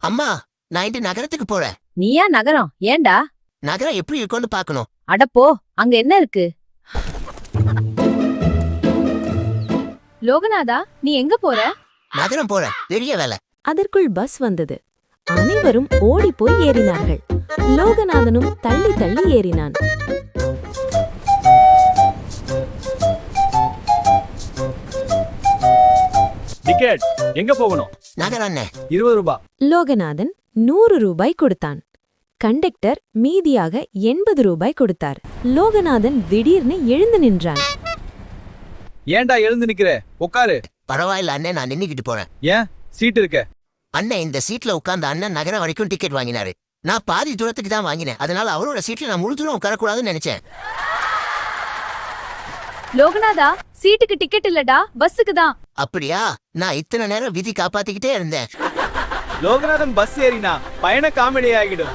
அம்மா, நான் இன்று நகரத்துக்கு போறேன். நீயா நகரம்? ஏண்டா? நகரம் எப்படி இருக்கும்னு பார்க்கணும். அடப்போ, அங்க என்ன இருக்கு? லோகநாதா, நீ எங்க போற? நகரம் போறேன், பெரிய வேலை. அதற்குள் பஸ் வந்தது. அனைவரும் ஓடிப்போய் ஏறினார்கள். லோகநாதனும் தள்ளி தள்ளி ஏறினான். டிக்கெட் எங்க போகணும்? நகரம் அண்ணே. 20 ரூபாய். லோகநாதன் 100 ரூபாய் கொடுத்தான். கண்டக்டர் மீதியாக 80 ரூபாய் கொடுத்தார். லோகநாதன் திடீர்னு எழுந்து நின்றான். ஏன்டா எழுந்து நிக்கிற? உட்காரு. பரவாயில்ல அண்ணே, நான் நின்னுக்கிட்டு போறேன். ஏன் சீட் இருக்க? அண்ணே, இந்த சீட்ல உட்கார்ந்த அண்ணன் நகரம் வரைக்கும் டிக்கெட் வாங்கினாரு. நான் பாதி தூரத்துக்கு தான் வாங்கினேன். அதனால அவரோட சீட்ல நான் முழு தூரம் உட்காரக்கூடாதுன்னு நினைச்சேன். லோகநாதா, சீட்டுக்கு டிக்கெட் இல்லடா, பஸ்ஸுக்கு தான். அப்படியா? நான் இத்தனை நேரம் விதி காப்பாத்திக்கிட்டே இருந்தேன். லோகநாதன் பஸ் ஏறினா பயண காமெடி ஆகிடும்.